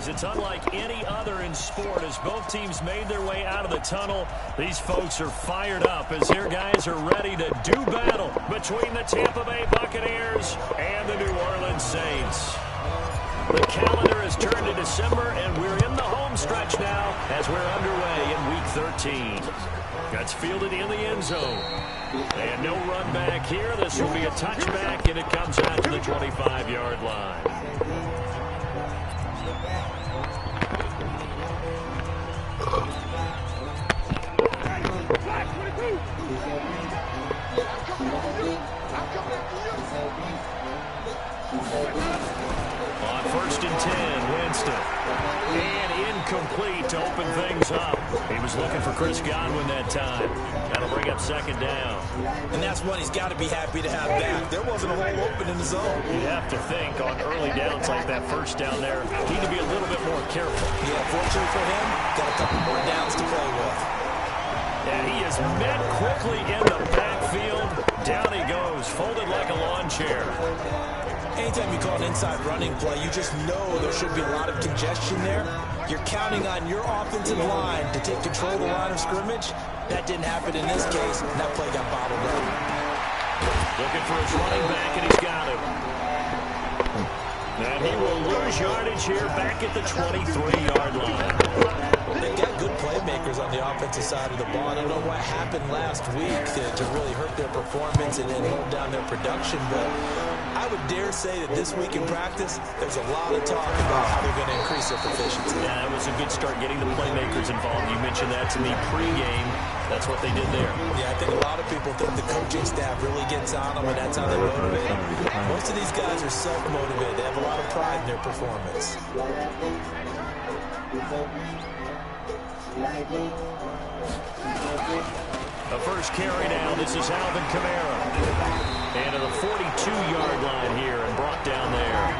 is. It's unlike any other in sport. As both teams made their way out of the tunnel, these folks are fired up as their guys are ready to do battle between the Tampa Bay Buccaneers and the New Orleans Saints. The calendar has turned to December, and we're in the home stretch now as we're underway in Week 13. That's fielded in the end zone. And no run back here. This will be a touchback, and it comes out to the 25-yard line. On 1st and 10, Winston. And incomplete to open things up. He was looking for Chris Godwin that time. That'll bring up 2nd down. And that's one he's got to be happy to have back. There wasn't a hole open in the zone. You have to think on early downs like that first down there, need to be a little bit more careful. Yeah, fortunately for him, got a couple more downs to play with. And he is met quickly in the backfield. Down he goes, folded like a lawn chair. Anytime you call an inside running play, you just know there should be a lot of congestion there. You're counting on your offensive line to take control of the line of scrimmage. That didn't happen in this case, and that play got bottled up. Looking for his running back, and he's got him. And he will lose yardage here back at the 23-yard line. They got good playmakers on the offensive side of the ball. I don't know what happened last week to really hurt their performance and hold down their production, but I would dare say that this week in practice, there's a lot of talk about how they're going to increase their proficiency. Yeah, that was a good start getting the playmakers involved. You mentioned that to me pregame. That's what they did there. Yeah, I think a lot of people think the coaching staff really gets on them, and that's how they motivate them. Most of these guys are self-motivated. They have a lot of pride in their performance. The first carry now. This is Alvin Kamara. And to the 42-yard line here and brought down there.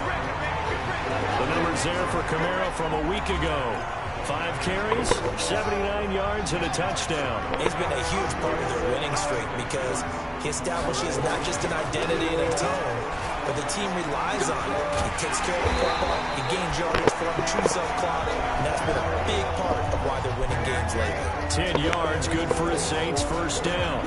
The numbers there for Kamara from a week ago. 5 carries, 79 yards, and a touchdown. He's been a huge part of their winning streak because he establishes not just an identity and a tone, but the team relies on it. He takes care of the football, he gains yardage for him, chews up clock, and that's been a big part of why they're winning games lately. 10 yards, good for a Saints first down.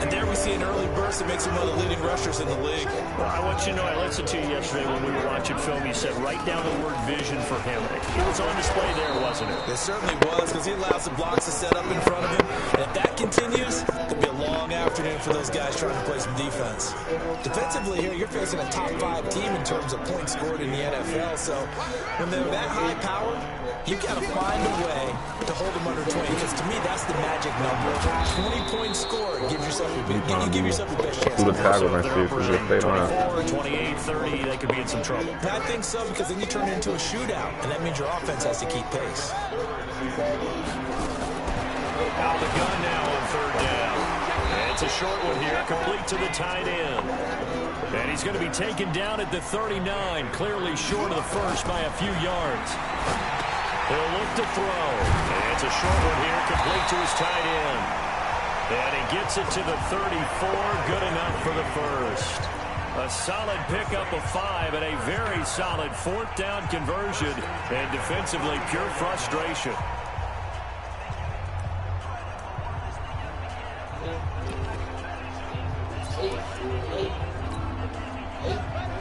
And there we see an early burst that makes him one of the leading rushers in the league. Well, I want you to know, I listened to you yesterday when we were watching film. You said write down the word vision for him. It was on display there, wasn't it? It certainly was, because he allows the blocks to set up in front of him. And if that continues, it could be a long afternoon for those guys trying to play some defense. Defensively here, you're facing a top 5 team in terms of points scored in the NFL. So when they're that high powered, you got to find a way to hold them under 20. Because to me, that's the magic number. 20-point score gives yourself give yourself the best chance. 28, 30, they could be in some trouble. I think so, because then you turn it into a shootout, and that means your offense has to keep pace. Out of the gun now on 3rd down. And it's a short one here, complete to the tight end. And he's going to be taken down at the 39, clearly short of the first by a few yards. He'll look to throw. And it's a short one here, complete to his tight end. And he gets it to the 34, good enough for the first. A solid pickup of 5 and a very solid 4th down conversion. And defensively, pure frustration.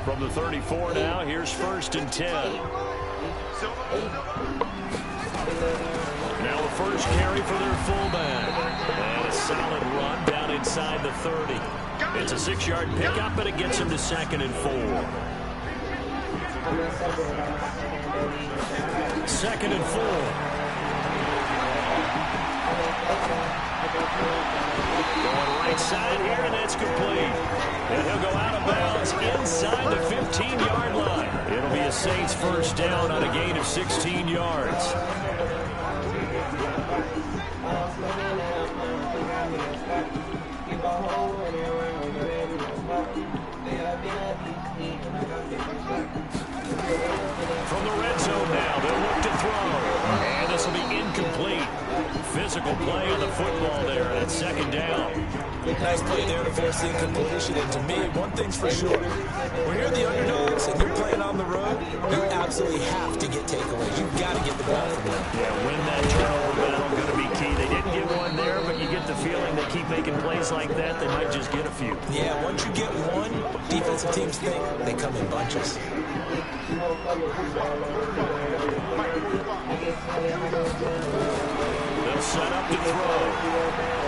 From the 34 now, here's 1st and 10. Now the first carry for their fullback. And a solid run down inside the 30. It's a 6-yard pickup, but it gets him to 2nd and 4. 2nd and 4. Going right side here, and that's complete. And he'll go out of bounds inside the 15-yard line. It'll be a Saints first down on a gain of 16 yards. From the red zone now, they'll look to throw. And this will be incomplete. Physical play on the football there, and it's 2nd down. Nice play there to force the incompletion. And to me, one thing's for sure. When you're the underdogs and you're playing on the road, you absolutely have to get takeaways. You've plays like that, they might just get a few. Yeah, once you get one, defensive teams think they come in bunches. They'll set up to throw.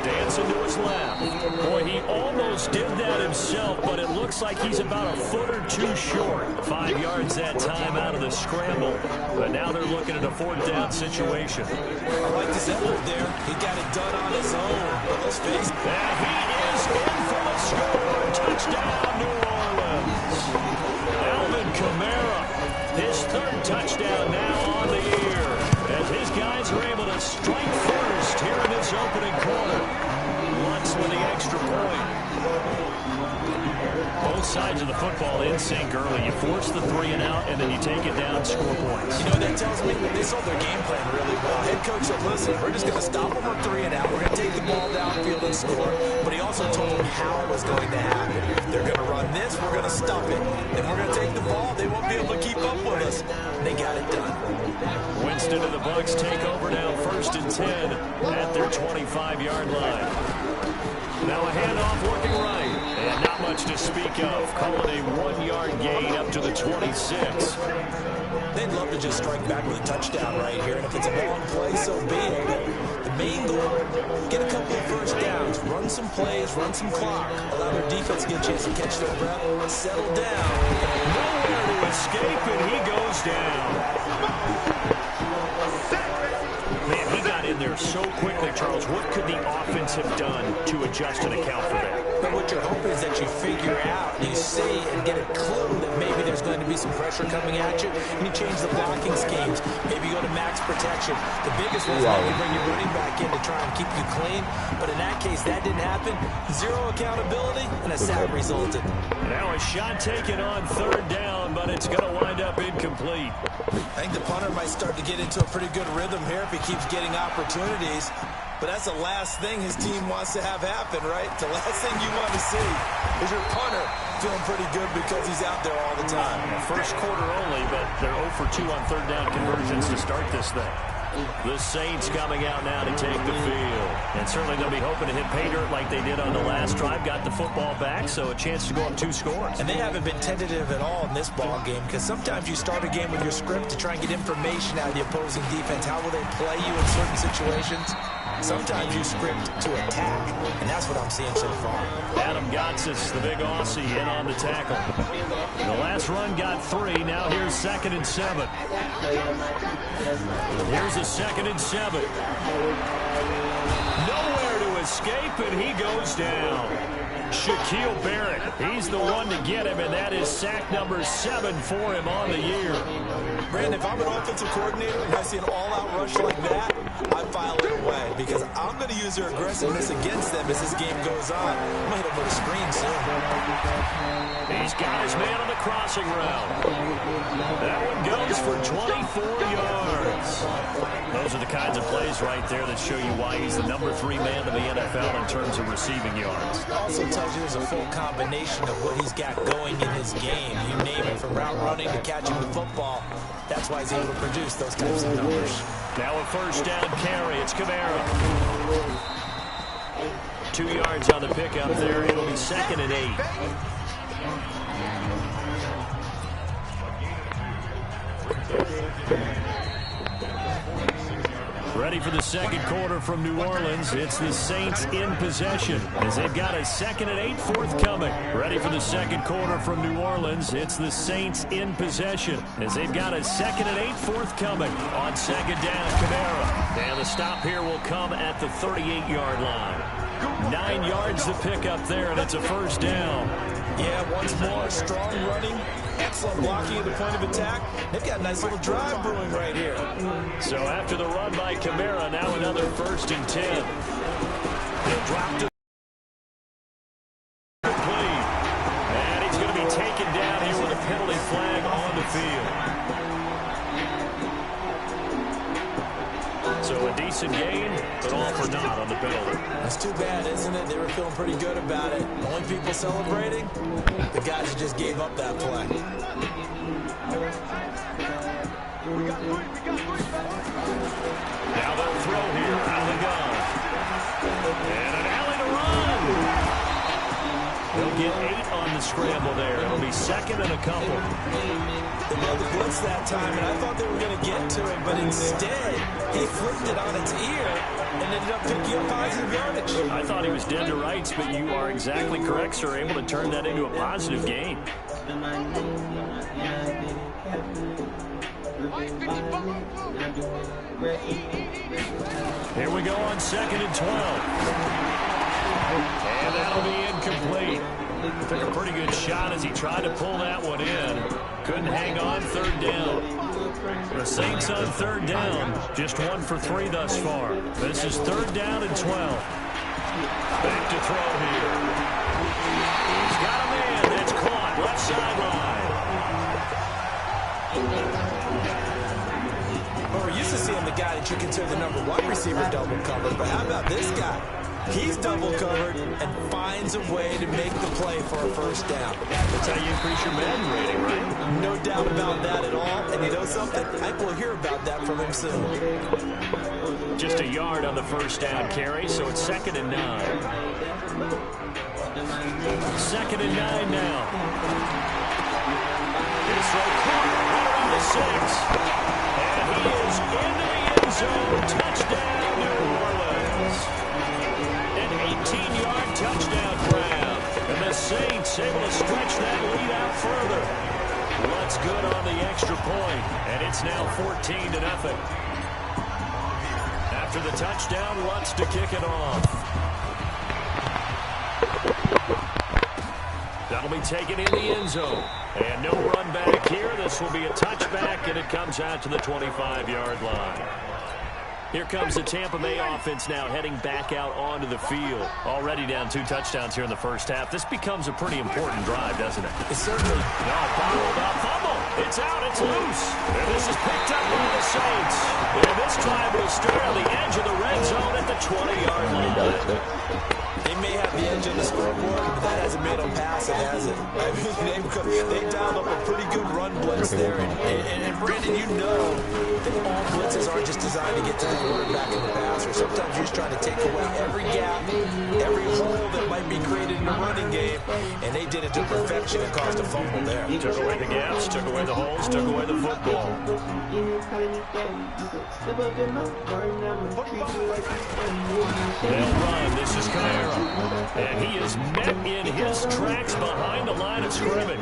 Dancing to his left. Boy, he almost did that himself, but it looks like he's about a foot or two short. 5 yards that time out of the scramble. But now they're looking at a 4th down situation. I like this effort there. He got it done on his own. But let's face it. And he is in for the score. Touchdown, New Orleans. Alvin Kamara, his 3rd touchdown now on the year. As his guys are able to strike first here in this opening quarter. Lutz with the extra point. Both sides of the football in sync early. You force the 3 and out, and then you take it down, score points. You know, that tells me they sold their game plan really well. Head coach said, listen, we're just going to stop them on 3 and out. We're going to take the ball downfield and score. But he also told them how it was going to happen. They're going to run this. We're going to stop it. Then we're going to take the ball. They won't be able to keep up with us. And they got it done. Winston and the Bucs take over now, 1st and 10 at their 25-yard line. Now a handoff working right, and not much to speak of. Calling a 1-yard gain up to the 26. They'd love to just strike back with a touchdown right here, and if it's a long play, so be it. But the main goal, get a couple of first downs, run some plays, run some clock, allow their defense to get a chance to catch their breath, settle down. Nowhere to escape, and he goes down. Man, he got in there so quickly, Charles. What could the offense have done to adjust and account for that? But what you're hoping is that you figure out, you see, and get a clue that maybe there's going to be some pressure coming at you, and you change the blocking schemes. Maybe you go to max protection. The biggest one is maybe you bring your running back in to try and keep you clean. But in that case, that didn't happen. 0 accountability, and a sack resulted. Now a shot taken on 3rd down, but it's going to wind up incomplete. I think the punter might start to get into a pretty good rhythm here if he keeps getting opportunities. But that's the last thing his team wants to have happen, right? The last thing you want to see is your punter feeling pretty good because he's out there all the time. First quarter only, but they're 0 for 2 on 3rd down conversions to start this thing. The Saints coming out now to take the field. And certainly they'll be hoping to hit pay dirt like they did on the last drive. Got the football back, so a chance to go up 2 scores. And they haven't been tentative at all in this ball game because sometimes you start a game with your script to try and get information out of the opposing defense. How will they play you in certain situations? Sometimes you script to attack, and that's what I'm seeing so far. Adam Gotsis, the big Aussie, in on the tackle. The last run got 3. Now here's 2nd and 7. Here's a 2nd and 7. Nowhere to escape, and he goes down. Shaquille Barrett, he's the one to get him, and that is sack number 7 for him on the year. Brandon, if I'm an offensive coordinator and I see an all-out rush like that, I file it away because I'm going to use their aggressiveness against them as this game goes on. I'm going to hit them with a screen soon. He's got his man on the crossing route. That one goes for 24 yards. Those are the kinds of plays right there that show you why he's the number 3 man of the NFL in terms of receiving yards. It also tells you there's a full combination of what he's got going in his game. You name it, from route running to catching the football. That's why he's able to produce those types of numbers. Now a 1st down carry. It's Kamara. 2 yards on the pickup there. It'll be 2nd and 8. Ready for the 2nd quarter from New Orleans. It's the Saints in possession as they've got a 2nd and 8 forthcoming. Ready for the 2nd quarter from New Orleans. It's the Saints in possession as they've got a 2nd and 8 forthcoming. On 2nd down, Kamara. And the stop here will come at the 38-yard line. 9 yards to pick up there, and it's a 1st down. Yeah, once more, strong running, excellent blocking at the point of attack. They've got a nice little drive brewing right here. So after the run by Kamara, now another 1st and 10. He'll drop to complete. And he's going to be taken down here with a penalty flag on the field. So a decent gain, but all for naught on the penalty. That's too bad, isn't it? They were feeling pretty good about it. Only people celebrating, the guys who just gave up that play. Now they'll throw here out of the gun. And an alley to run. They'll get 8 on the scramble there. It'll be second and a couple. They nailed the blitz that time, and I thought they were going to get to it, but instead, he flipped it on its ear and ended up picking up positive yardage. I thought he was dead to rights, but you are exactly correct, sir. Able to turn that into a positive gain. Here we go on 2nd and 12. And that'll be incomplete. Took a pretty good shot as he tried to pull that one in. Couldn't hang on 3rd down. The Saints on 3rd down. Just 1 for 3 thus far. This is 3rd down and 12. Back to throw here. He's got a man. That's caught. Left sideline. Well, we're used to seeing the guy that you consider the #1 receiver double covered, but how about this guy? He's double covered and finds a way to make the play for a 1st down. That's how you increase your Madden rating, right? No doubt about that at all. And you know something? I will hear about that from him soon. Just a yard on the 1st down carry, so it's 2nd and 9. 2nd and 9 now. It's right around the 6. And he is into the end zone. Touchdown, New Orleans. An 18-yard touchdown grab. And the Saints able to stretch that lead out further. What's good on the extra point, and it's now 14-0. After the touchdown, Lutz to kick it off. That'll be taken in the end zone. And no run back here. This will be a touchback, and it comes out to the 25-yard line. Here comes the Tampa Bay offense now heading back out onto the field. Already down 2 touchdowns here in the 1st half. This becomes a pretty important drive, doesn't it? It certainly. No, bottled up. Fumble. It's out. It's loose. And this is picked up by the Saints. And this drive will start on the edge of the red zone at the 20-yard line. They may have the edge of the scoreboard, but that hasn't made them pass it, has it? I mean, they dialed up a pretty good run blitz there. And Brandon, you know that all blitzes aren't just designed to get to the quarterback in the passer. Sometimes you're just trying to take away every gap, every hole that might be created in the running game, and they did it to perfection and caused a fumble there. Took away the gaps, took away the holes, took away the football. They'll run. This is Kamara. And he is met in his tracks behind the line of scrimmage.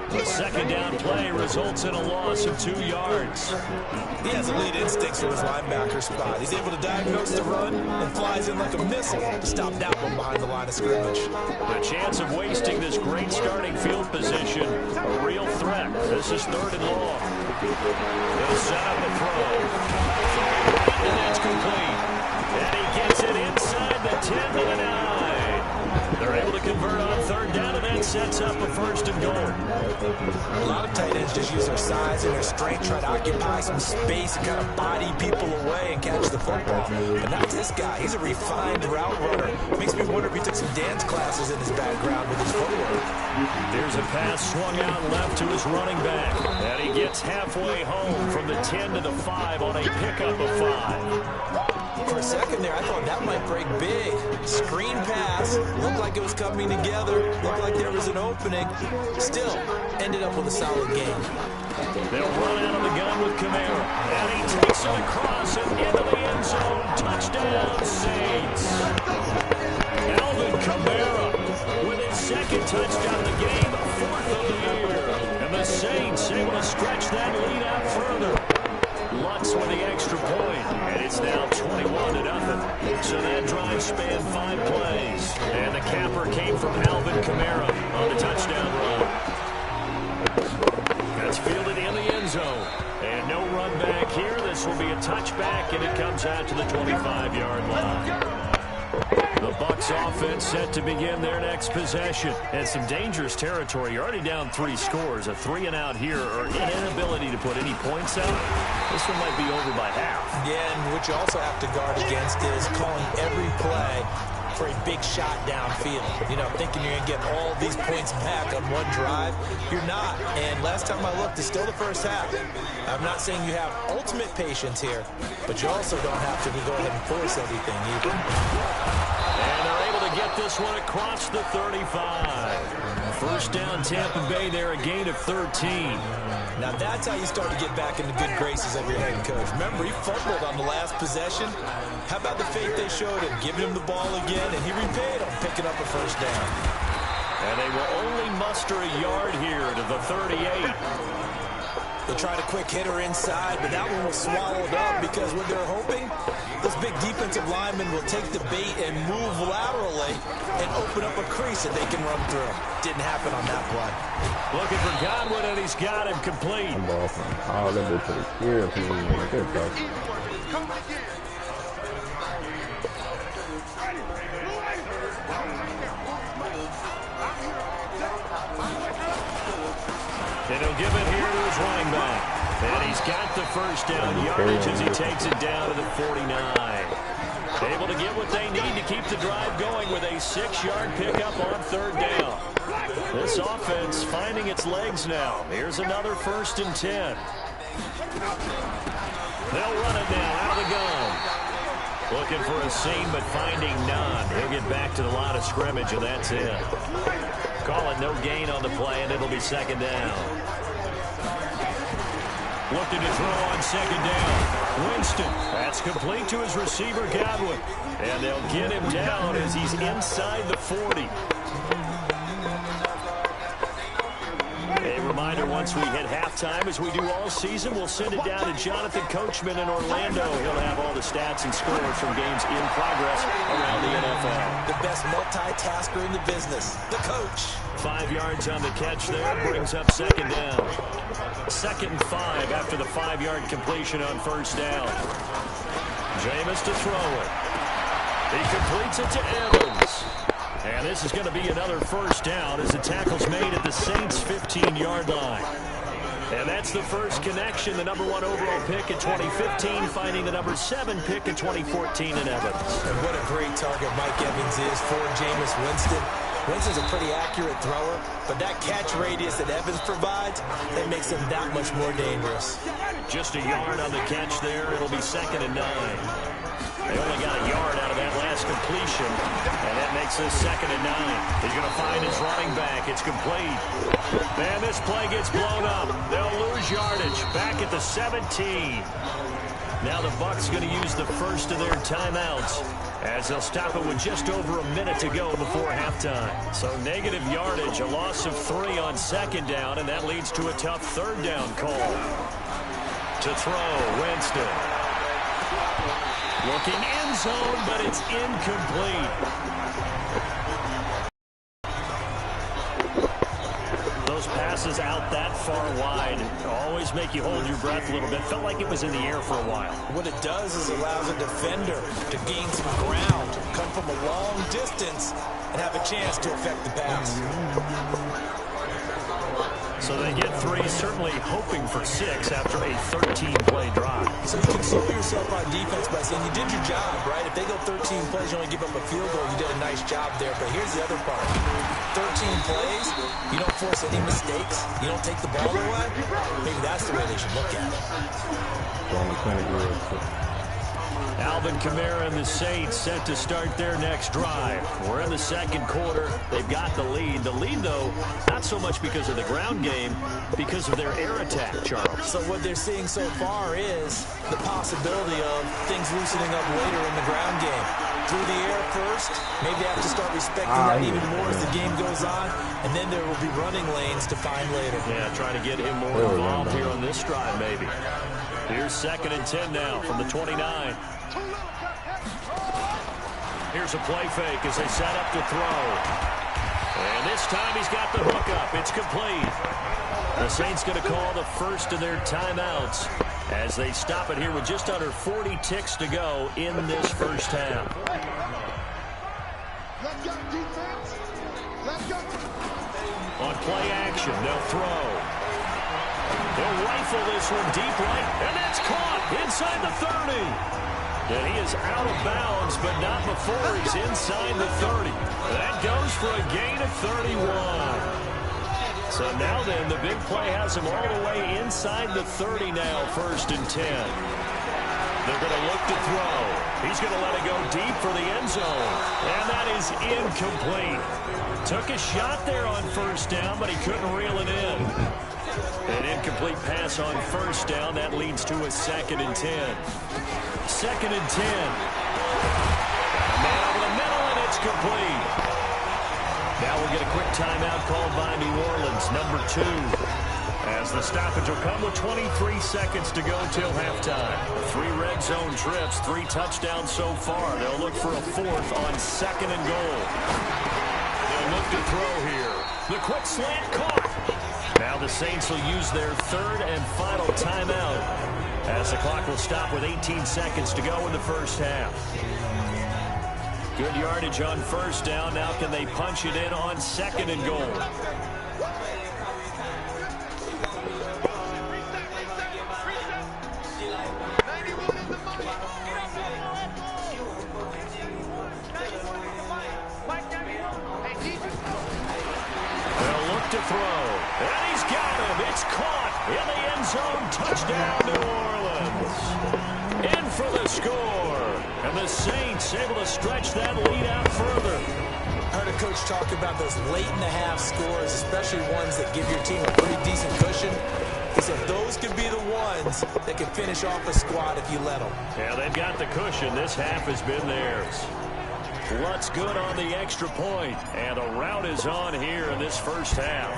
The 2nd down play results in a loss of 2 yards. He has elite instincts for his linebacker spot. He's able to diagnose the run and flies in like a missile to stop that one behind the line of scrimmage. The chance of wasting this great starting field position, a real threat. This is 3rd and long. They'll set up a throw. And that's complete. And he gets it inside the 10 to the 9. They're able to convert on 3rd down, and that sets up a 1st and goal. A lot of tight ends just use their size and their strength, try to occupy some space and kind of body people away and catch the football. But not this guy. He's a refined route runner. Makes me wonder if he took some dance classes in his background with his footwork. There's a pass swung out left to his running back. And he gets halfway home from the 10 to the 5 on a pickup of 5. For a second there, I thought that might break big. Screen pass. Looked like it was coming together. Looked like there was an opening. Still, ended up with a solid game. They'll run out of the gun with Kamara. And he takes it across and into the end zone. Touchdown, Saints. Alvin Kamara with his 2nd touchdown of the game, 4th of the year. And the Saints able to stretch that lead out further. Lutz with the extra point, and it's now 21-0. So that drive spanned 5 plays, and the capper came from Alvin Kamara on the touchdown run. That's fielded in the end zone, and no run back here. This will be a touchback, and it comes out to the 25-yard line. The Bucs offense set to begin their next possession. And some dangerous territory. You're already down 3 scores. A 3-and-out here, or an inability to put any points out. This one might be over by half. Yeah, and what you also have to guard against is calling every play for a big shot downfield. You know, thinking you're going to get all these points back on one drive. You're not. And last time I looked, it's still the first half. I'm not saying you have ultimate patience here, but you also don't have to go ahead and force everything either. And they're able to get this one across the 35. First down, Tampa Bay there, a gain of 13. Now that's how you start to get back in the good graces of your head coach. Remember, he fumbled on the last possession. How about the faith they showed him, giving him the ball again, and he repaid him, picking up a first down. And they will only muster a yard here to the 38. They tried a quick hitter inside, but that one was swallowed up because what they're hoping, those big defensive linemen will take the bait and move laterally and open up a crease that they can run through. Didn't happen on that play. Looking for Godwin, and he's got him complete. All them to the scared people. And he'll give it here to his running back. And he's got the first down yardage as he takes it down to the 49. Able to get what they need to keep the drive going with a 6-yard pickup on third down. This offense finding its legs now. Here's another 1st and 10. They'll run it now out of the gun. Looking for a seam, but finding none. He'll get back to the line of scrimmage, and that's it. Call it no gain on the play, and it'll be 2nd down. Looking to throw on 2nd down. Winston. That's complete to his receiver, Godwin. And they'll get him down as he's inside the 40. A reminder, once we hit halftime, as we do all season, we'll send it down to Jonathan Coachman in Orlando. He'll have all the stats and scores from games in progress around the NFL. The best multitasker in the business, the coach. 5 yards on the catch there, brings up 2nd down. 2nd and 5 after the 5-yard completion on 1st down. Jameis to throw it. He completes it to Evans. And this is going to be another 1st down as the tackle's made at the Saints' 15-yard line. And that's the first connection, the number 1 overall pick in 2015, finding the number 7 pick in 2014 in Evans. And what a great target Mike Evans is for Jameis Winston. Winston's a pretty accurate thrower, but that catch radius that Evans provides, that makes him that much more dangerous. Just a yard on the catch there. It'll be 2nd and 9. They only got a yard out of that last completion, and that makes this 2nd and 9. He's going to find his running back. It's complete. And this play gets blown up. They'll lose yardage back at the 17. Now the Bucs going to use the first of their timeouts as they'll stop it with just over a minute to go before halftime. So negative yardage, a loss of 3 on 2nd down, and that leads to a tough 3rd down call. To throw, Winston. Looking end zone, but it's incomplete. Those passes out that far wide always make you hold your breath a little bit. Felt like it was in the air for a while. What it does is allows a defender to gain some ground, come from a long distance, and have a chance to affect the pass. So they get 3, certainly hoping for 6 after a 13-play drive. So you console yourself on defense by saying you did your job, right? If they go 13 plays, you only give up a field goal, you did a nice job there. But here's the other part. 13 plays, you don't force any mistakes, you don't take the ball away. Maybe that's the way they should look at it. Alvin Kamara and the Saints set to start their next drive. We're in the 2nd quarter. They've got the lead. The lead, though, not so much because of the ground game, because of their air attack, Charles. So what they're seeing so far is the possibility of things loosening up later in the ground game. Through the air first, maybe they have to start respecting that even more as the game goes on, and then there will be running lanes to find later. Yeah, trying to get him more involved here on this drive, maybe. Here's 2nd and 10 now from the 29. Here's a play fake as they set up to throw. And this time he's got the hook up. It's complete. The Saints going to call the first of their timeouts as they stop it here with just under 40 ticks to go in this 1st half. On play action, they'll throw. They'll rifle this one deep right, and that's caught inside the 30. And he is out of bounds, but not before he's inside the 30. That goes for a gain of 31. So now then, the big play has him all the way inside the 30 now, 1st and 10. They're going to look to throw. He's going to let it go deep for the end zone. And that is incomplete. Took a shot there on 1st down, but he couldn't reel it in. An incomplete pass on 1st down. That leads to a 2nd and 10. 2nd and 10. Man over the middle, and it's complete. Now we'll get a quick timeout called by New Orleans, number 2. As the stoppage will come with 23 seconds to go till halftime. 3 red zone trips, 3 touchdowns so far. They'll look for a 4th on 2nd and goal. They'll look to throw here. The quick slant caught. Now the Saints will use their 3rd and final timeout as the clock will stop with 18 seconds to go in the first half. Good yardage on 1st down. Now can they punch it in on 2nd and goal? They'll look to throw. And he's got him. It's caught in the end zone. Touchdown, New Orleans. In for the score. And the Saints able to stretch that lead out further. I heard a coach talk about those late-in-the-half scores, especially ones that give your team a pretty decent cushion. He said those could be the ones that can finish off a squad if you let them. Yeah, they've got the cushion. This half has been theirs. What's good on the extra point? And a rout is on here in this first half.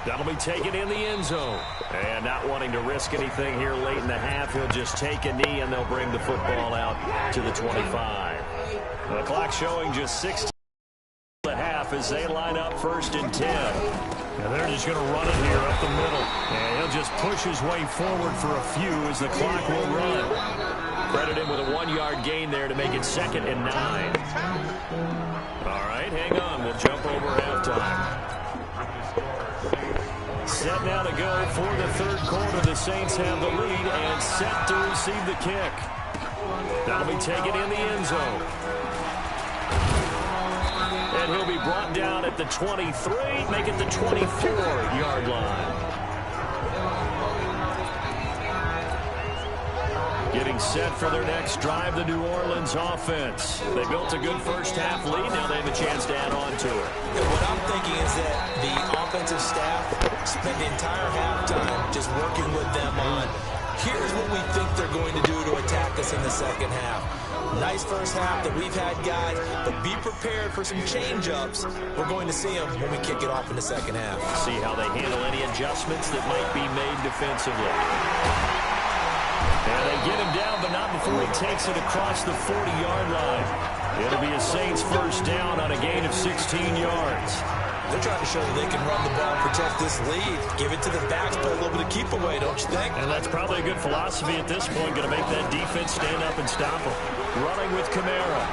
That'll be taken in the end zone. And not wanting to risk anything here late in the half, he'll just take a knee and they'll bring the football out to the 25. The clock showing just 16 and a half as they line up 1st and 10. And they're just going to run it here up the middle. And he'll just push his way forward for a few as the clock will run. Credit him with a 1-yard gain there to make it 2nd and 9. All right, hang on. We'll jump over halftime. Set now to go for the 3rd quarter. The Saints have the lead and set to receive the kick. That'll be taken in the end zone. And he'll be brought down at the 23, make it the 24-yard line. Getting set for their next drive, the New Orleans offense. They built a good first-half lead. Now they have a chance to add on to it. What I'm thinking is that the offensive staff spent the entire halftime just working with them on, here's what we think they're going to do to attack us in the second half. Nice first half that we've had, guys, but be prepared for some change-ups. We're going to see them when we kick it off in the second half. See how they handle any adjustments that might be made defensively. And they get him down, but not before he takes it across the 40-yard line. It'll be a Saints first down on a gain of 16 yards. They're trying to show that they can run the ball and protect this lead. Give it to the backs, play a little bit of keep away, don't you think? And that's probably a good philosophy at this point. Going to make that defense stand up and stop them. Running with Kamara.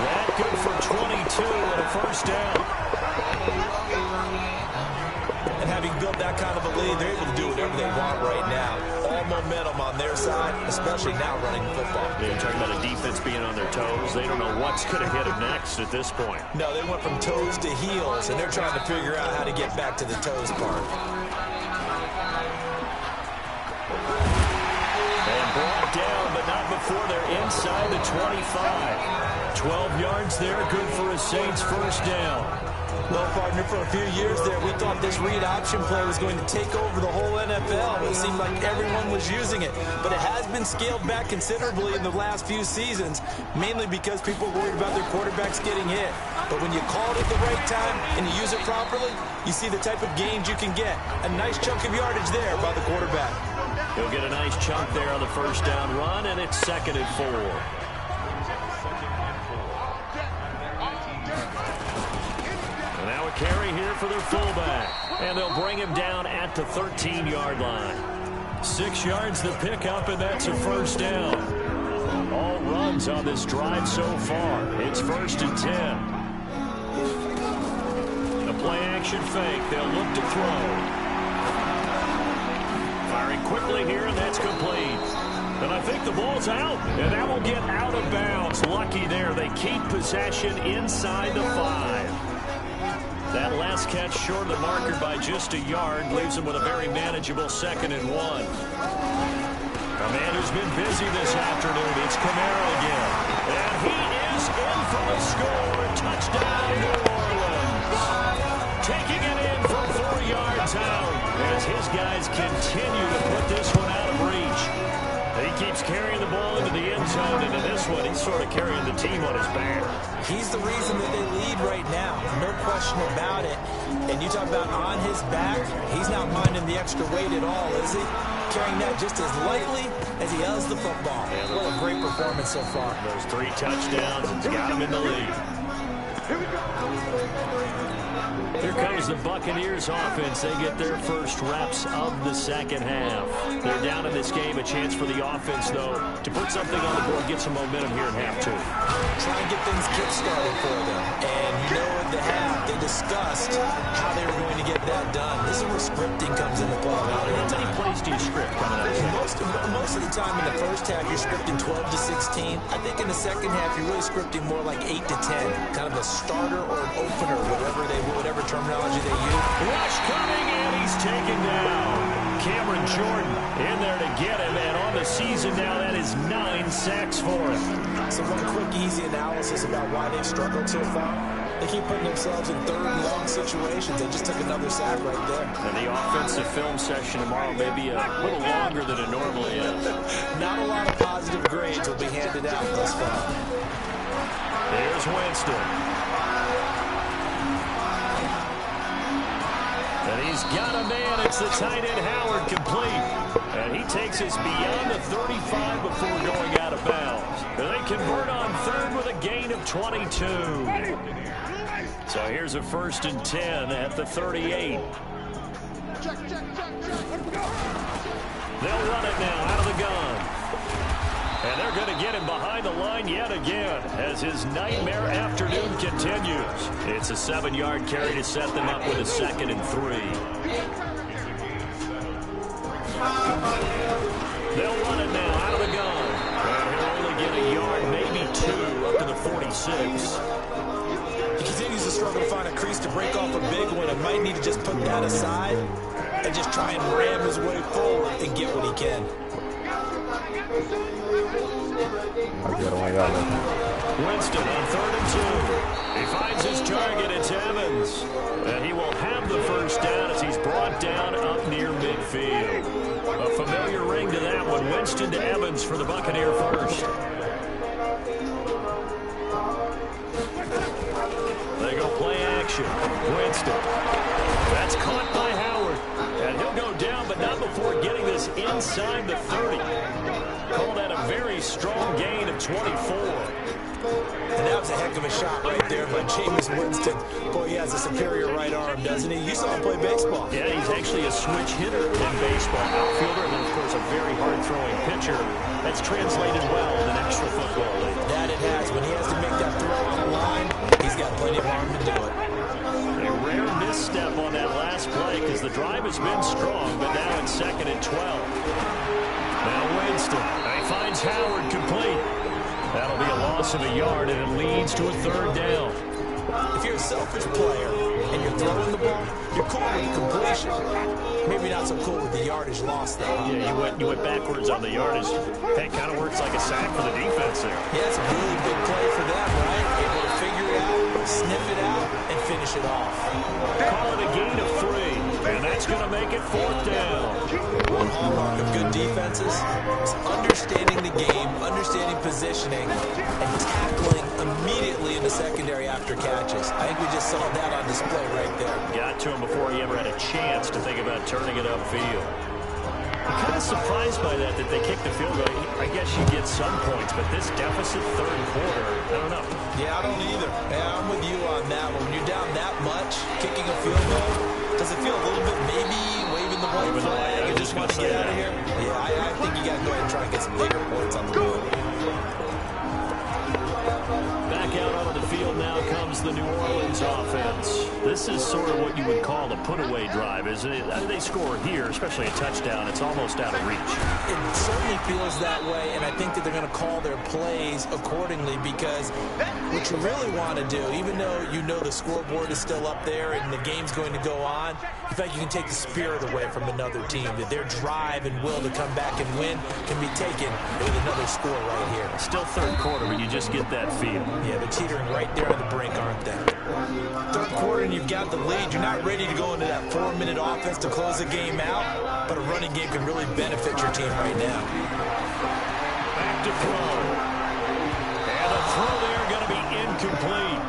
That good for 22 and a first down. And having built that kind of a lead, they're able to do whatever they want right now. All momentum on their side, especially now running football. They're talking about a defense being on their toes. They don't know what's going to hit them next at this point. No, they went from toes to heels, and they're trying to figure out how to get back to the toes part. And brought down, but not before they're inside the 25. 12 yards there, good for a Saints first down. Well, partner, for a few years there, we thought this read option play was going to take over the whole NFL. It seemed like everyone was using it, but it has been scaled back considerably in the last few seasons, mainly because people are worried about their quarterbacks getting hit. But when you call it at the right time and you use it properly, you see the type of gains you can get. A nice chunk of yardage there by the quarterback. He'll get a nice chunk there on the first down run, and it's 2nd and 4. Now a carry here for their fullback. And they'll bring him down at the 13-yard line. 6 yards the pickup, and that's a first down. All runs on this drive so far. It's 1st and 10. The play-action fake. They'll look to throw. Very quickly here, and that's complete. And I think the ball's out, and that will get out of bounds. Lucky there. They keep possession inside the 5. That last catch short of the marker by just a yard leaves them with a very manageable 2nd and 1. A man who's been busy this afternoon, it's Camaro again. And he is in for the score. Touchdown, New Orleans. Taking it in from 4 yards out as his guys continue to put this one out of reach. He keeps carrying the ball into the end zone, and in this one, he's sort of carrying the team on his back. He's the reason that they lead right now. No question about it. And you talk about on his back, he's not minding the extra weight at all, is he? Carrying that just as lightly as he does the football. Yeah, what a great performance so far. Those 3 touchdowns, and he's got him in the lead. Here comes the Buccaneers offense. They get their first reps of the second half. They're down in this game. A chance for the offense, though, to put something on the board, get some momentum here in half 2. Try and get things kick-started for them. And you know at the half, they discussed how they were going to get that done. This is where scripting comes into play. How many plays do you script coming out of this? Most of the time in the first half, you're scripting 12 to 16. I think in the second half, you're really scripting more like 8 to 10. Kind of a starter or an opener, whatever terminology they use. Rush coming, and he's taken down. Cameron Jordan in there to get him, and on the season now, that is 9 sacks for him. So one quick, easy analysis about why they've struggled so far. They keep putting themselves in 3rd and long situations. They just took another sack right there. And the offensive film session tomorrow may be a little longer than it normally is. Not a lot of positive grades will be handed out thus far. Here's Winston. And he's got a man. It's the tight end Howard, complete. And he takes us beyond the 35 before going out of bounds. And they convert on 3rd with a gain of 22. So here's a 1st and 10 at the 38. They'll run it now out of the gun. And they're going to get him behind the line yet again as his nightmare afternoon continues. It's a 7-yard carry to set them up with a 2nd and 3. They'll run it now out of the gun. And he'll only get a yard, maybe 2, up to the 46. He continues to struggle to find a crease to break off a big one and might need to just put that aside and just try and ram his way forward and get what he can. Winston on 3rd and 2. He finds his target. It's Evans. And he will have the first down as he's brought down up near midfield. A familiar ring to that one. Winston to Evans for the Buccaneer first. They go play action. Winston. That's caught by Howard. And he'll go down, but not before getting this inside the 30. Call that a very strong gain of 24. And that was a heck of a shot right there by Jameis Winston. Boy, he has a superior right arm, doesn't he? You saw him play baseball. Yeah, he's actually a switch hitter in baseball. Outfielder, and then, of course, a very hard-throwing pitcher. That's translated well in the National Football League. That it has. When he has to make that throw on the line, he's got plenty of arm to do it. A rare misstep on that last play because the drive has been strong, but now it's 2nd and 12. Now Winston. He finds Howard complete. That'll be a loss of a yard, and it leads to a 3rd down. If you're a selfish player and you're throwing the ball, you're cool with the completion. Maybe not so cool with the yardage loss, though. Yeah, you went backwards on the yardage. That kind of works like a sack for the defense there. Yeah, it's a really big play for them, right? Able to figure it out, sniff it out, and finish it off. Call it a gain of 3, and that's going to make it 4th down. One hallmark of good defenses is understanding the game, understanding positioning, and tackling immediately in the secondary after catches. I think we just saw that on display right there. Got to him before he ever had a chance to think about turning it upfield. I'm kind of surprised by that they kicked the field goal. I guess you get some points, but this deficit 3rd quarter, I don't know. Yeah, I don't either. Yeah, I'm with you on that one. When you're down that much, kicking a field goal, does it feel a little bit maybe waving the white flag and just want to get out of here? Yeah, I think you got to go ahead and try and get some bigger points on the board. Back out onto the field now comes the New Orleans offense. This is sort of what you would call a put-away drive, isn't it? They score here, especially a touchdown. It's almost out of reach. It certainly feels that way, and I think that they're going to call their plays accordingly, because what you really want to do, even though you know the scoreboard is still up there and the game's going to go on, in fact, you can take the spirit away from another team, that their drive and will to come back and win can be taken with another score right here. Still third quarter, but you just get that feel. Yeah, they're teetering right there on the brink, aren't they? Third quarter and you've got the lead. You're not ready to go into that 4-minute offense to close the game out, but a running game can really benefit your team right now. Back to throw. And the throw there going to be incomplete.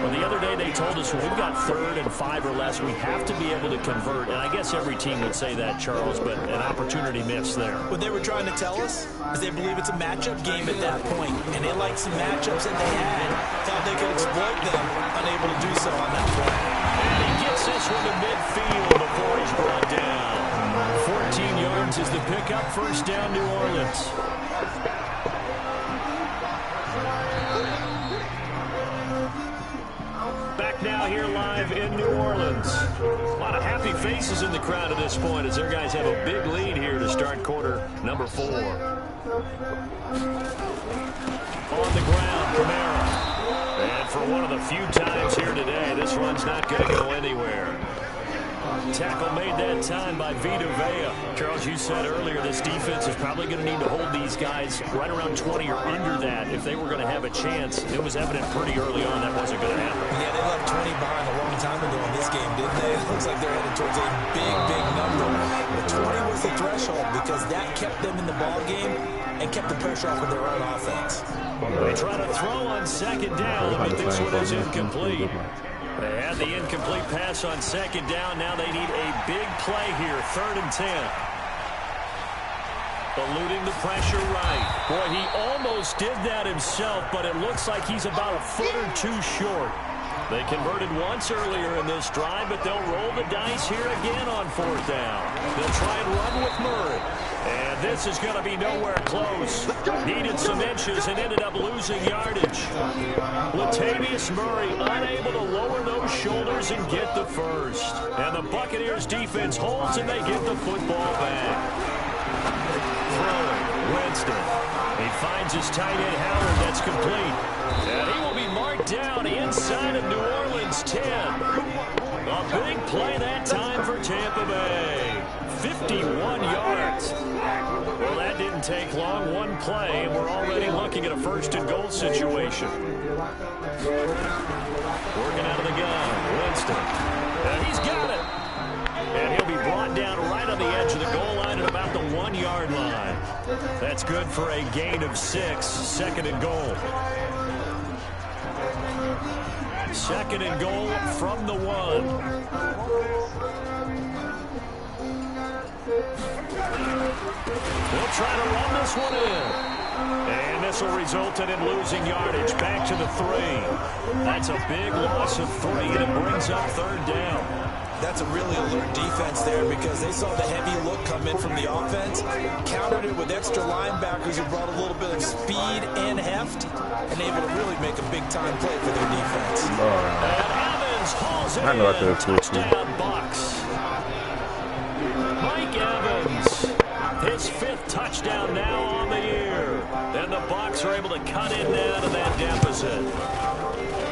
Well, the other day they told us when we've got 3rd and 5 or less, we have to be able to convert. And I guess every team would say that, Charles, but an opportunity missed there. What they were trying to tell us is they believe it's a matchup game at that point, and they liked some matchups that they had, thought they could exploit them, unable to do so on that play. And he gets this one to midfield before he's brought down. 14 yards is the pickup. First down, New Orleans. Back now here live in New Orleans. A lot of happy faces in the crowd at this point as their guys have a big lead here to start quarter number 4. On the ground, Kamara. And for one of the few times here today, this run's not going to go anywhere. Tackle made that time by Vita Vea. Charles, you said earlier this defense is probably going to need to hold these guys right around 20 or under that if they were going to have a chance. It was evident pretty early on that wasn't going to happen. Yeah, they left 20 behind a long time ago in this game, didn't they? It looks like they're headed towards a big, big number. But 20 was the threshold because that kept them in the ball game and kept the pressure off of their own offense. They try to throw on second down, but this one is incomplete. They had the incomplete pass on second down. Now they need a big play here, 3rd and 10. Eluding the pressure right. Boy, he almost did that himself, but it looks like he's about a foot or 2 short. They converted once earlier in this drive, but they'll roll the dice here again on 4th down. They'll try and run with Murray. And this is going to be nowhere close. Needed some inches and ended up losing yardage. Latavius Murray unable to lower those shoulders and get the first. And the Buccaneers defense holds and they get the football back. Throwing, Winston. He finds his tight end Howard. That's complete. And he will be marked down inside of New Orleans 10. A big play that time for Tampa Bay. 51 yards. Well, that didn't take long. One play, and we're already looking at a 1st and goal situation. Working out of the gun, Winston. And he's got it. And he'll be brought down right on the edge of the goal line at about the 1-yard line. That's good for a gain of 6. 2nd and goal. 2nd and goal from the 1. They'll try to run this one in. And this will result in losing yardage. Back to the 3. That's a big loss of 3, and it brings up 3rd down. That's a really alert defense there because they saw the heavy look come in from the offense, countered it with extra linebackers who brought a little bit of speed and heft, and able to really make a big-time play for their defense. And Evans hauls it in. Touchdown, Bucs. Mike Evans, his 5th touchdown now on the year. And the Bucs are able to cut it down to that deficit.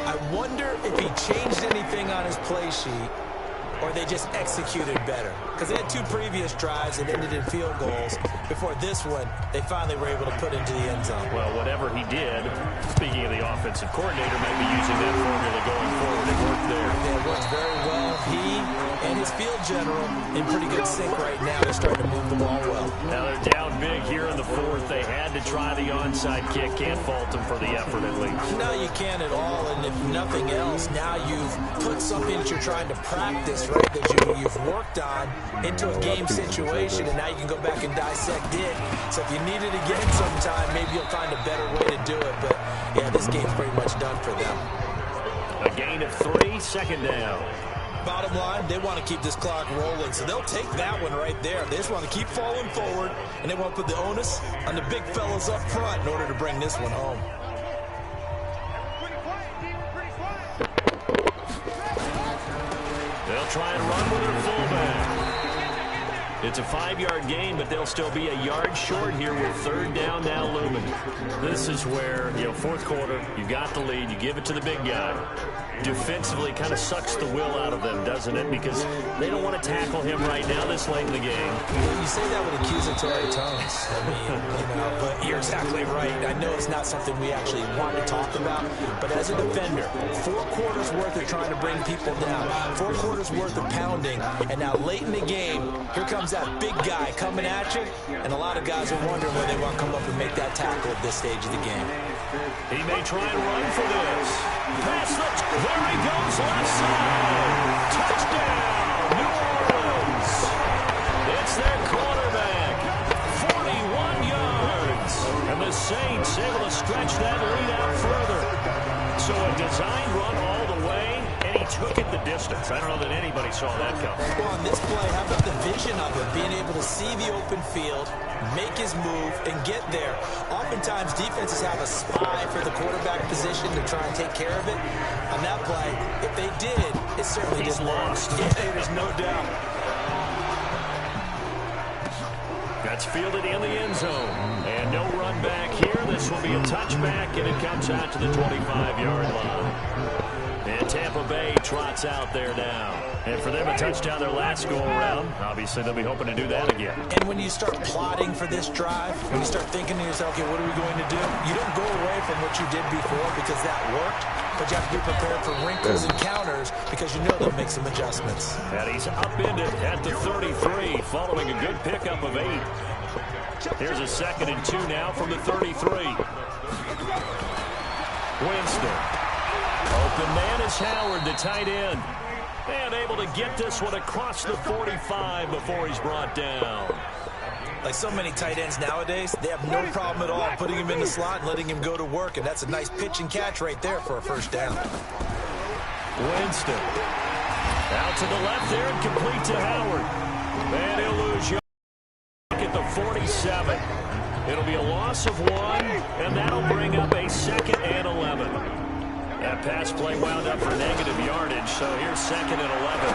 I wonder if he changed anything on his play sheet or they just executed better. Because they had 2 previous drives that ended in field goals. Before this one, they finally were able to put into the end zone. Well, whatever he did, speaking of the offensive coordinator, might be using that formula going forward. It worked there. Yeah, it worked very well. He and his field general in pretty good sync right now. They're starting to move the ball well. Now they're down big here in the 4th. They had to try the onside kick. Can't fault them for the effort at least. No, you can't at all. And if nothing else, now you've put something that you're trying to practice, right, that you've worked on into a game situation, and now you can go back and dissect it. So if you need it again sometime, maybe you'll find a better way to do it. But, yeah, this game's pretty much done for them. A gain of 3, 2nd down. bottom line, they want to keep this clock rolling, so they'll take that one right there. They just want to keep falling forward, and they want to put the onus on the big fellas up front in order to bring this one home. They'll try and run with their fullback. It's a 5-yard gain, but they'll still be a yard short here with third down now looming. This is where, fourth quarter, you got the lead, you give it to the big guy. Defensively kind of sucks the will out of them, doesn't it? Because they don't want to tackle him right now this late in the game. Well, you say that with accusatory tones. But you're exactly right. I know it's not something we actually want to talk about, but as a defender, 4 quarters worth of trying to bring people down, 4 quarters worth of pounding, and now late in the game, here comes that big guy coming at you, and a lot of guys are wondering whether they want to come up and make that tackle at this stage of the game. He may try and run for this. Pass there he goes, left side. Touchdown, New Orleans. It's their quarterback. 41 yards. And the Saints able to stretch that lead out further. So a design run all the way, and he took it the distance. I don't know that anybody saw that coming. Well, on this play, how about the vision of him, being able to see the open field, make his move, and get there. Oftentimes, defenses have a spy for the quarterback position to try and take care of it. On that play, if they did, it certainly He's lost. Yeah, there's no doubt. That's fielded in the end zone. And no run back here. This will be a touchback, and it comes out to the 25-yard line. And Tampa Bay trots out there now. And for them, a touchdown their last go-around. Obviously, they'll be hoping to do that again. And when you start plotting for this drive, when you start thinking to yourself, okay, what are we going to do? You don't go away from what you did before because that worked, but you have to be prepared for wrinkles and counters because you know they'll make some adjustments. And he's upended at the 33, following a good pickup of 8. Here's a 2nd and 2 now from the 33. Winston. Open man is Howard, the tight end. And able to get this one across the 45 before he's brought down. Like so many tight ends nowadays, they have no problem at all putting him in the slot and letting him go to work, and that's a nice pitch and catch right there for a first down. Winston. Out to the left there and complete to Howard. And he'll lose you at the 47. It'll be a loss of 1, and that'll bring up a 2nd and 11. That pass play wound up for negative yardage, so here's 2nd and 11.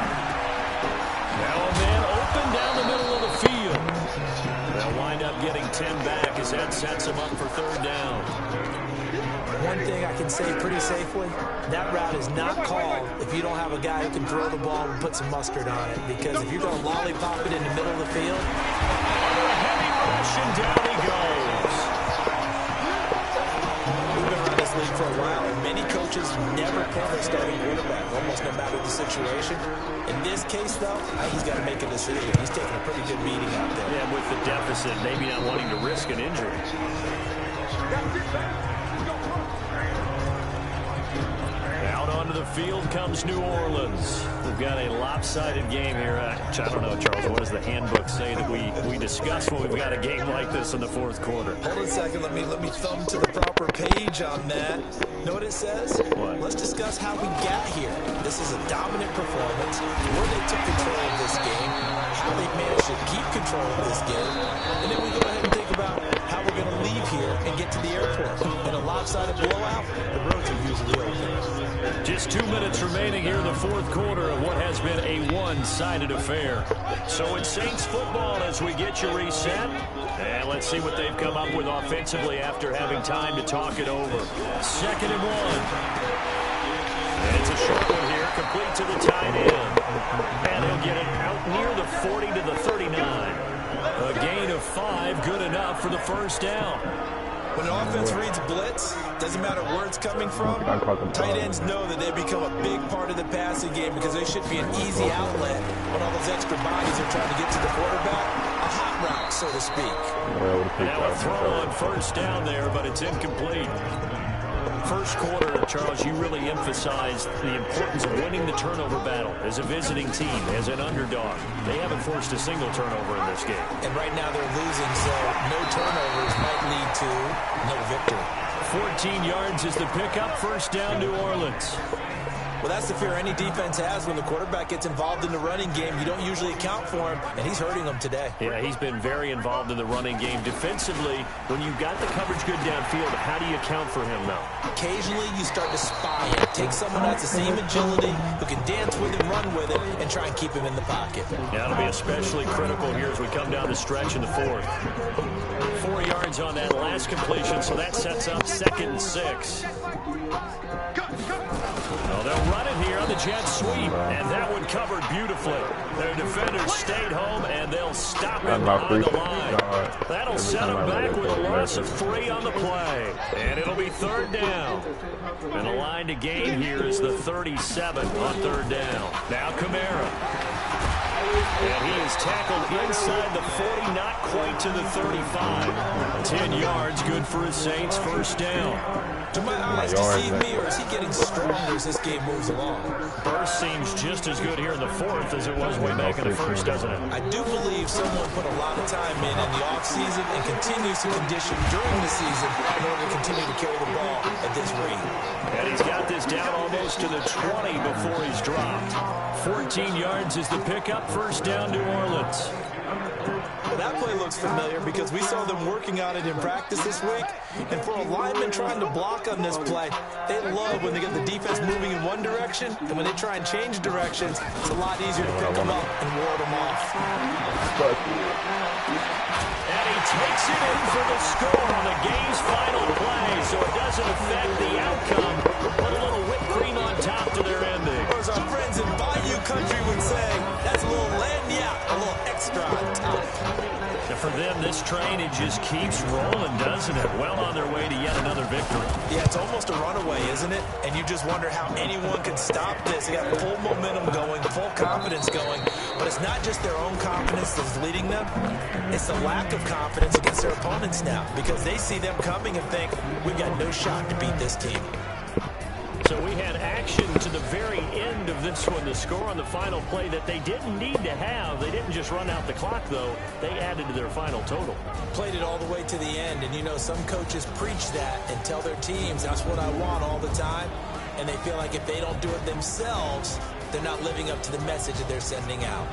Now a man open down the middle of the field. They'll wind up getting 10 back as that sets him up for 3rd down. One thing I can say pretty safely, that route is not called if you don't have a guy who can throw the ball and put some mustard on it. Because if you're going to lollipop it in the middle of the field, heavy rush and down he goes. We've been around this league for a while, and many coaches never pull their starting quarterback, almost no matter the situation. In this case, though, he's got to make a decision. He's taking a pretty good beating out there. Yeah, with the deficit, maybe not wanting to risk an injury. Out onto the field comes New Orleans. We've got a lopsided game here. I don't know, Charles, what does the handbook say that we discuss when we've got a game like this in the 4th quarter? Hold on a second. Let me thumb to the proper page on that. Know what it says? What? Let's discuss how we got here. This is a dominant performance, where they took control of this game, how they managed to keep control of this game, and then we go ahead and think about how we're going to leave here and get to the airport. In a lopsided blowout, the roads are usually open. Just 2 minutes remaining here in the 4th quarter of what has been a one-sided affair. So it's Saints football as we get you reset. And let's see what they've come up with offensively after having time to talk it over. 2nd and 1. And it's a short one here, complete to the tight end. And he'll get it out near the 40 to the 39. A gain of 5, good enough for the 1st down. When an offense reads blitz, doesn't matter where it's coming from, tight ends know that they become a big part of the passing game because they should be an easy outlet when all those extra bodies are trying to get to the quarterback. A hot route, so to speak. Now a throw on 1st down there, but it's incomplete. 1st quarter, Charles, you really emphasized the importance of winning the turnover battle as a visiting team, as an underdog. They haven't forced a single turnover in this game. And right now they're losing, so no turnovers might lead to no victory. 14 yards is the pickup, 1st down New Orleans. Well, that's the fear any defense has when the quarterback gets involved in the running game. You don't usually account for him, and he's hurting them today. Yeah, he's been very involved in the running game. Defensively, when you've got the coverage good downfield, how do you account for him, though? Occasionally, you start to spy him. Take someone who has the same agility, who can dance with him, run with it, and try and keep him in the pocket. Yeah, it'll be especially critical here as we come down the stretch in the fourth. 4 yards on that last completion, so that sets up 2nd and 6. Well, they'll run it here on the jet sweep, and that one covered beautifully. Their defenders stayed home, and they'll stop him on the line. That'll set them back with a loss of 3 on the play. And it'll be 3rd down. And the line to gain here is the 37 on 3rd down. Now Kamara. And he is tackled inside the 40, not quite to the 35. 10 yards, good for his Saints, 1st down. Do my eyes deceive me, or is he getting stronger as this game moves along? Burst seems just as good here in the 4th as it was way back in the 1st, doesn't it? I do believe someone put a lot of time in the offseason and continues to condition during the season in order to continue to carry the ball at this rate. And he's got this down almost to the 20 before he's dropped. 14 yards is the pickup, 1st down, New Orleans. Well, that play looks familiar because we saw them working on it in practice this week. And for a lineman trying to block on this play, they love when they get the defense moving in one direction, and when they try and change directions, it's a lot easier to pick them up and ward them off. And he takes it in for the score on the game's final play, so it doesn't affect the outcome. Put a little whipped cream on top to their ending. Or as our friends in Bayou Country would say, that's a little lagniappe, a little extra on top. And for them, this train, it just keeps rolling, doesn't it? Well on their way to yet another victory. Yeah, it's almost a runaway, isn't it? And you just wonder how anyone can stop this. They got full momentum going, full confidence going. But it's not just their own confidence that's leading them. It's the lack of confidence against their opponents now, because they see them coming and think, we've got no shot to beat this team. So we had action to the very end of this one. The score on the final play that they didn't need to have. They didn't just run out the clock, though. They added to their final total. Played it all the way to the end. And, you know, some coaches preach that and tell their teams, that's what I want all the time. And they feel like if they don't do it themselves, they're not living up to the message that they're sending out.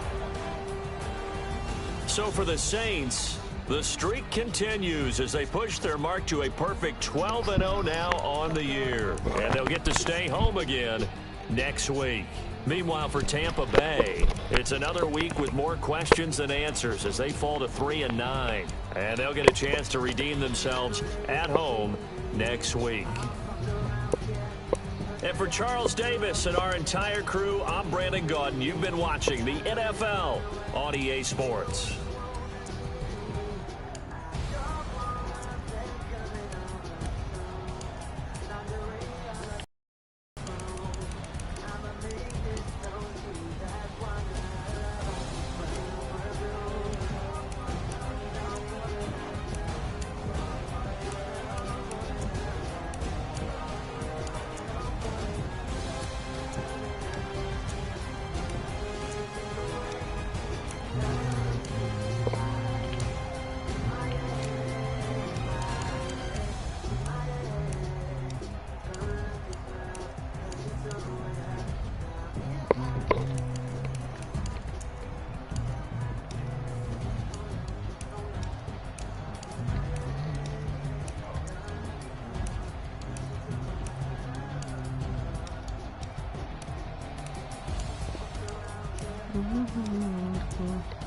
So for the Saints, the streak continues as they push their mark to a perfect 12-0 now on the year. And they'll get to stay home again next week. Meanwhile, for Tampa Bay, it's another week with more questions than answers as they fall to 3-9. And they'll get a chance to redeem themselves at home next week. And for Charles Davis and our entire crew, I'm Brandon Gaudin. You've been watching the NFL on EA Sports. Mm-hmm.